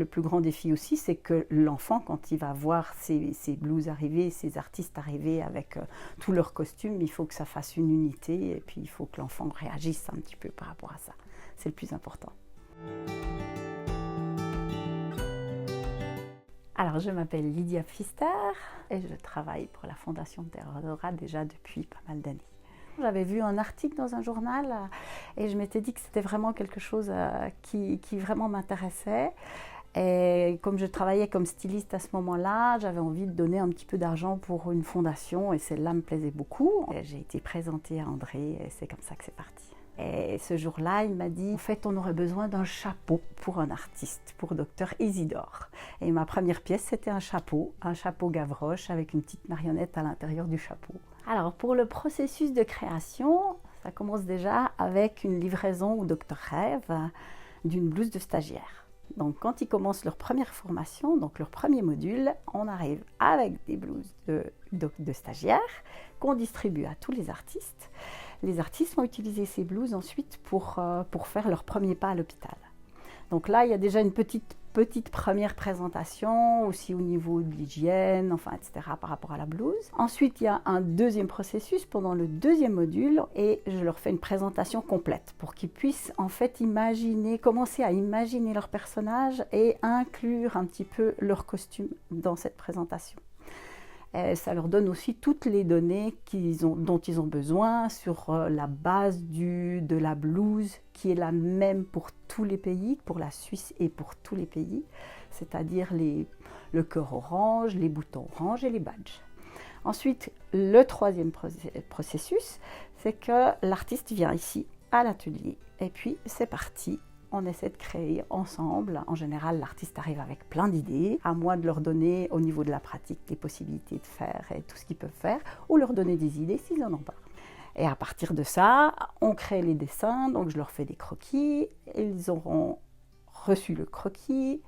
le plus grand défi aussi, c'est que l'enfant, quand il va voir ces blouses arriver, ces artistes arriver avec tous leurs costumes, il faut que ça fasse une unité et puis il faut que l'enfant réagisse un petit peu par rapport à ça. C'est le plus important. Alors, je m'appelle Lydia Pfister et je travaille pour la Fondation Theodora déjà depuis pas mal d'années. J'avais vu un article dans un journal et je m'étais dit que c'était vraiment quelque chose qui vraiment m'intéressait. Et comme je travaillais comme styliste à ce moment-là, j'avais envie de donner un petit peu d'argent pour une fondation et celle-là me plaisait beaucoup. J'ai été présentée à André et c'est comme ça que c'est parti. Et ce jour-là, il m'a dit, en fait, on aurait besoin d'un chapeau pour un artiste, pour Dr Isidore. Et ma première pièce, c'était un chapeau Gavroche avec une petite marionnette à l'intérieur du chapeau. Alors, pour le processus de création, ça commence déjà avec une livraison au Dr Rêve d'une blouse de stagiaire. Donc, quand ils commencent leur première formation, donc leur premier module, on arrive avec des blouses de stagiaires qu'on distribue à tous les artistes. Les artistes vont utiliser ces blouses ensuite pour faire leur premier pas à l'hôpital. Donc là, il y a déjà une petite première présentation, aussi au niveau de l'hygiène, enfin, etc., par rapport à la blouse. Ensuite, il y a un deuxième processus pendant le deuxième module et je leur fais une présentation complète pour qu'ils puissent en fait commencer à imaginer leur personnage et inclure un petit peu leur costume dans cette présentation. Et ça leur donne aussi toutes les données dont ils ont besoin sur la base de la blouse qui est la même pour tous les pays, pour la Suisse et pour tous les pays, c'est-à-dire le cœur orange, les boutons orange et les badges. Ensuite, le troisième processus, c'est que l'artiste vient ici à l'atelier et puis c'est parti. On essaie de créer ensemble. En général, l'artiste arrive avec plein d'idées. À moi de leur donner, au niveau de la pratique, des possibilités de faire et tout ce qu'ils peuvent faire, ou leur donner des idées s'ils n'en ont pas. Et à partir de ça, on crée les dessins. Donc, je leur fais des croquis. Ils auront reçu le croquis.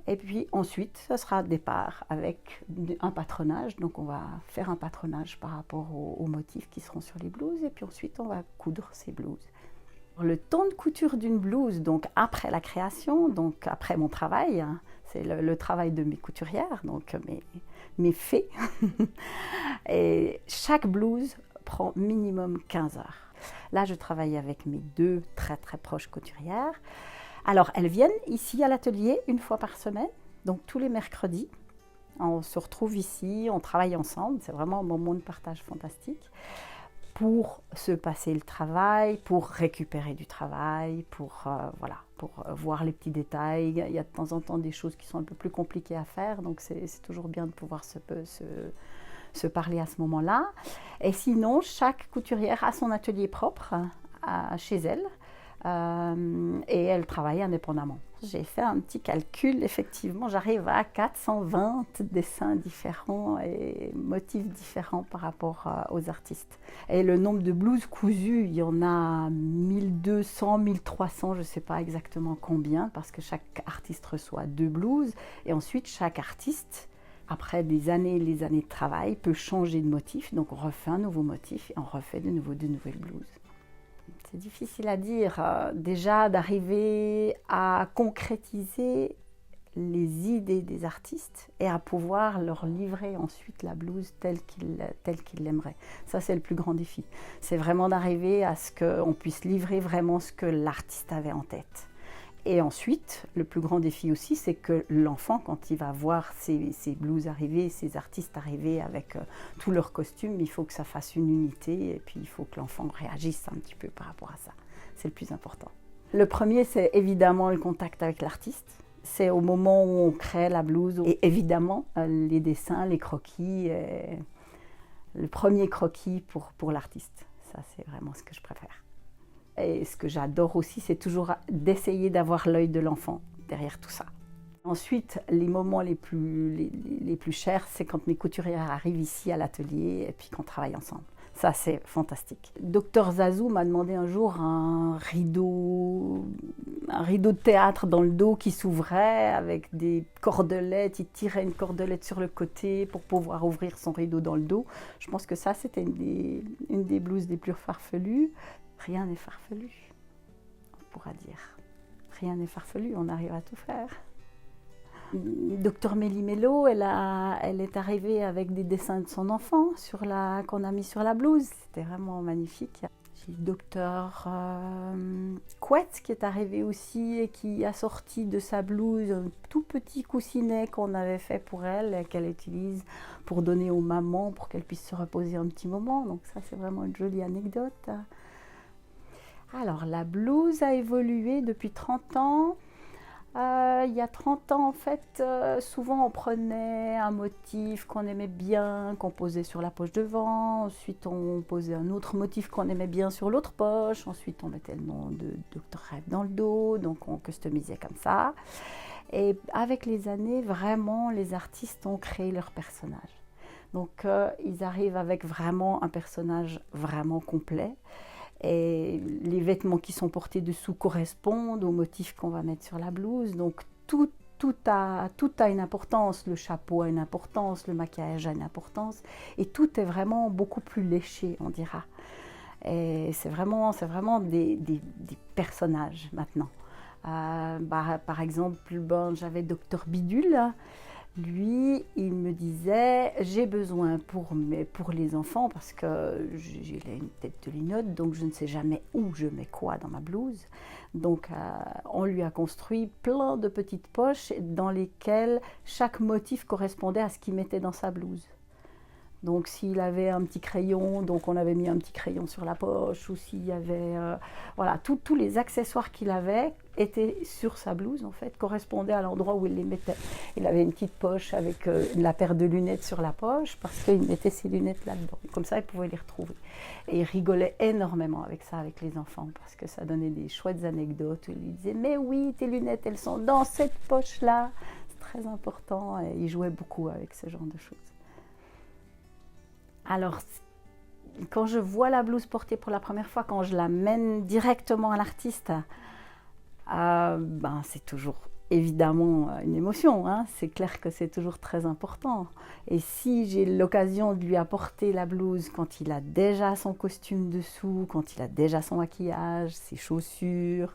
Et puis ensuite, ce sera départ avec un patronage. Donc, on va faire un patronage par rapport aux motifs qui seront sur les blouses. Et puis ensuite, on va coudre ces blouses. Le temps de couture d'une blouse, donc après la création, donc après mon travail, c'est le travail de mes couturières, donc mes fées. Et chaque blouse prend minimum 15 heures. Là, je travaille avec mes deux très très proches couturières. Alors, elles viennent ici à l'atelier une fois par semaine, donc tous les mercredis. On se retrouve ici, on travaille ensemble, c'est vraiment un moment de partage fantastique. Pour se passer le travail, pour récupérer du travail, pour voir les petits détails. Il y a de temps en temps des choses qui sont un peu plus compliquées à faire, donc c'est toujours bien de pouvoir se parler à ce moment-là. Et sinon, chaque couturière a son atelier propre chez elle et elle travaille indépendamment. J'ai fait un petit calcul, effectivement, j'arrive à 420 dessins différents et motifs différents par rapport aux artistes. Et le nombre de blouses cousues, il y en a 1200, 1300, je ne sais pas exactement combien, parce que chaque artiste reçoit 2 blouses. Et ensuite, chaque artiste, après des années et des années de travail, peut changer de motif. Donc on refait un nouveau motif et on refait de nouveau de nouvelles blouses. C'est difficile à dire, déjà d'arriver à concrétiser les idées des artistes et à pouvoir leur livrer ensuite la blouse telle qu'ils l'aimeraient. Ça, c'est le plus grand défi. C'est vraiment d'arriver à ce qu'on puisse livrer vraiment ce que l'artiste avait en tête. Et ensuite, le plus grand défi aussi, c'est que l'enfant, quand il va voir ces blouses arriver, ces artistes arriver avec tous leurs costumes, il faut que ça fasse une unité et puis il faut que l'enfant réagisse un petit peu par rapport à ça. C'est le plus important. Le premier, c'est évidemment le contact avec l'artiste. C'est au moment où on crée la blouse et évidemment les dessins, les croquis, le premier croquis pour l'artiste. Ça, c'est vraiment ce que je préfère. Et ce que j'adore aussi, c'est toujours d'essayer d'avoir l'œil de l'enfant derrière tout ça. Ensuite, les moments les plus chers, c'est quand mes couturières arrivent ici à l'atelier et puis qu'on travaille ensemble. Ça, c'est fantastique. Dr Zazou m'a demandé un jour un rideau de théâtre dans le dos qui s'ouvrait avec des cordelettes. Il tirait une cordelette sur le côté pour pouvoir ouvrir son rideau dans le dos. Je pense que ça, c'était une des blouses les plus farfelues. Rien n'est farfelu, on pourra dire. Rien n'est farfelu, on arrive à tout faire. Docteur Méli-Mélo, elle est arrivée avec des dessins de son enfant qu'on a mis sur la blouse. C'était vraiment magnifique. J'ai le docteur Couette qui est arrivé aussi et qui a sorti de sa blouse un tout petit coussinet qu'on avait fait pour elle et qu'elle utilise pour donner aux mamans pour qu'elles puissent se reposer un petit moment. Donc ça, c'est vraiment une jolie anecdote. Alors, la blouse a évolué depuis 30 ans. Il y a 30 ans, en fait, souvent on prenait un motif qu'on aimait bien, qu'on posait sur la poche devant. Ensuite, on posait un autre motif qu'on aimait bien sur l'autre poche. Ensuite, on mettait le nom de Dr Rêve dans le dos. Donc, on customisait comme ça. Et avec les années, vraiment, les artistes ont créé leur personnage. Donc, ils arrivent avec vraiment un personnage vraiment complet. Et les vêtements qui sont portés dessous correspondent aux motifs qu'on va mettre sur la blouse. Donc tout a une importance. Le chapeau a une importance, le maquillage a une importance. Et tout est vraiment beaucoup plus léché, on dira. Et c'est vraiment des personnages maintenant. Par exemple, j'avais Docteur Bidule. Lui, il me disait, j'ai besoin pour les enfants, parce que j'ai une tête de linotte, donc je ne sais jamais où je mets quoi dans ma blouse. Donc, on lui a construit plein de petites poches dans lesquelles chaque motif correspondait à ce qu'il mettait dans sa blouse. Donc, s'il avait un petit crayon, donc on avait mis un petit crayon sur la poche, ou s'il y avait... voilà, tous les accessoires qu'il avait étaient sur sa blouse, en fait, correspondaient à l'endroit où il les mettait. Il avait une petite poche avec la paire de lunettes sur la poche, parce qu'il mettait ses lunettes là-dedans. Comme ça, il pouvait les retrouver. Et il rigolait énormément avec ça, avec les enfants, parce que ça donnait des chouettes anecdotes. Il lui disait, mais oui, tes lunettes, elles sont dans cette poche-là. C'est très important. Et il jouait beaucoup avec ce genre de choses. Alors, quand je vois la blouse portée pour la première fois, quand je la mène directement à l'artiste, c'est toujours évidemment une émotion. Hein. C'est clair que c'est toujours très important. Et si j'ai l'occasion de lui apporter la blouse quand il a déjà son costume dessous, quand il a déjà son maquillage, ses chaussures,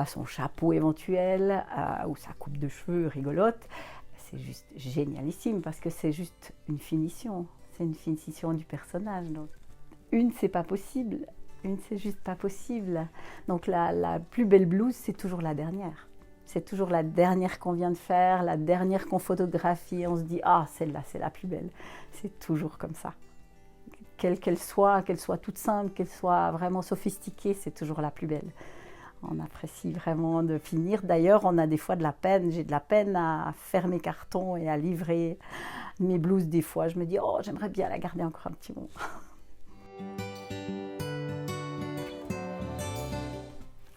son chapeau éventuel ou sa coupe de cheveux rigolote, c'est juste génialissime parce que c'est juste une finition. C'est une finition du personnage. Donc, c'est pas possible. C'est juste pas possible. Donc, la plus belle blouse, c'est toujours la dernière. C'est toujours la dernière qu'on vient de faire, la dernière qu'on photographie. On se dit, celle-là, c'est la plus belle. C'est toujours comme ça. Qu'elle soit toute simple, qu'elle soit vraiment sophistiquée, c'est toujours la plus belle. On apprécie vraiment de finir. D'ailleurs, on a des fois de la peine. J'ai de la peine à faire mes cartons et à livrer mes blouses des fois. Je me dis, j'aimerais bien la garder encore un petit moment.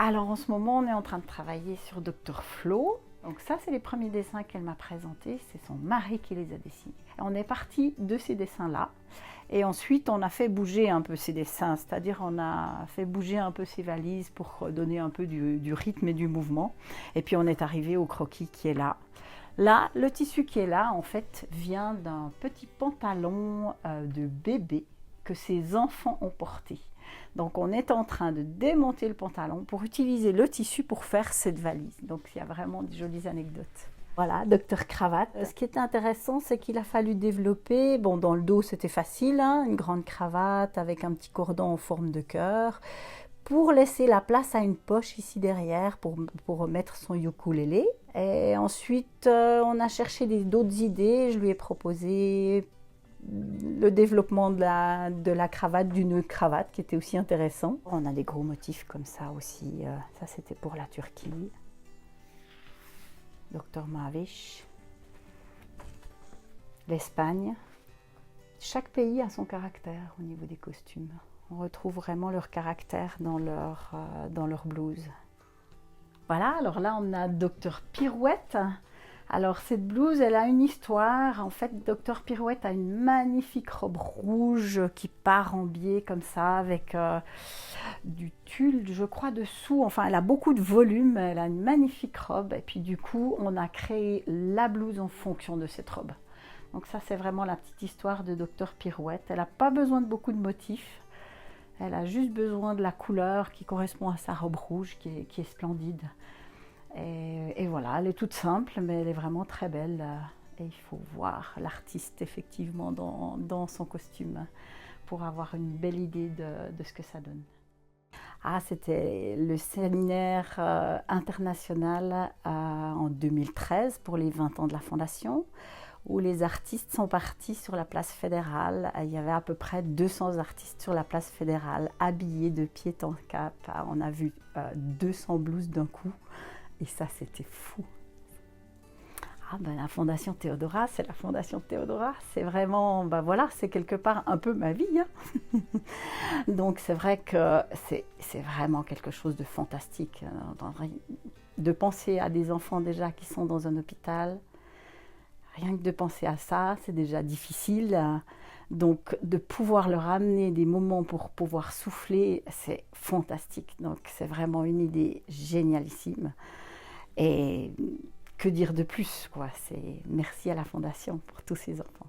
Alors, en ce moment, on est en train de travailler sur Dr Flo. Donc ça, c'est les premiers dessins qu'elle m'a présentés. C'est son mari qui les a dessinés. On est parti de ces dessins-là. Et ensuite, on a fait bouger un peu ces dessins, c'est-à-dire on a fait bouger un peu ces valises pour donner un peu du rythme et du mouvement. Et puis, on est arrivé au croquis qui est là. Là, le tissu qui est là, en fait, vient d'un petit pantalon de bébé que ses enfants ont porté. Donc, on est en train de démonter le pantalon pour utiliser le tissu pour faire cette valise. Donc, il y a vraiment de jolies anecdotes. Voilà, Docteur Cravate. Ce qui était intéressant, c'est qu'il a fallu développer, dans le dos c'était facile, hein, une grande cravate avec un petit cordon en forme de cœur, pour laisser la place à une poche ici derrière pour mettre son ukulélé. Et ensuite, on a cherché d'autres idées. Je lui ai proposé le développement de la cravate, du nœud cravate qui était aussi intéressant. On a des gros motifs comme ça aussi. Ça, c'était pour la Turquie. Dr Mavish, l'Espagne. Chaque pays a son caractère au niveau des costumes. On retrouve vraiment leur caractère dans leur blouse. Voilà, alors là on a Dr Pirouette. Alors cette blouse, elle a une histoire. En fait, Dr Pirouette a une magnifique robe rouge qui part en biais comme ça avec du tulle, je crois, dessous. Enfin, elle a beaucoup de volume, elle a une magnifique robe. Et puis du coup, on a créé la blouse en fonction de cette robe. Donc ça, c'est vraiment la petite histoire de Dr Pirouette. Elle n'a pas besoin de beaucoup de motifs. Elle a juste besoin de la couleur qui correspond à sa robe rouge qui est splendide. Et voilà, elle est toute simple, mais elle est vraiment très belle. Et il faut voir l'artiste effectivement dans son costume pour avoir une belle idée de ce que ça donne. Ah, c'était le séminaire international en 2013 pour les 20 ans de la Fondation, où les artistes sont partis sur la place fédérale. Il y avait à peu près 200 artistes sur la place fédérale, habillés de pied en cap. On a vu 200 blouses d'un coup, et ça, c'était fou. Ah ben, la Fondation Théodora, c'est la Fondation Théodora. C'est vraiment, ben voilà, c'est quelque part un peu ma vie. Hein. Donc c'est vrai que c'est vraiment quelque chose de fantastique. De penser à des enfants déjà qui sont dans un hôpital, rien que de penser à ça, c'est déjà difficile. Donc de pouvoir leur amener des moments pour pouvoir souffler, c'est fantastique. Donc c'est vraiment une idée génialissime. Et que dire de plus, quoi. C'est merci à la Fondation pour tous ces enfants.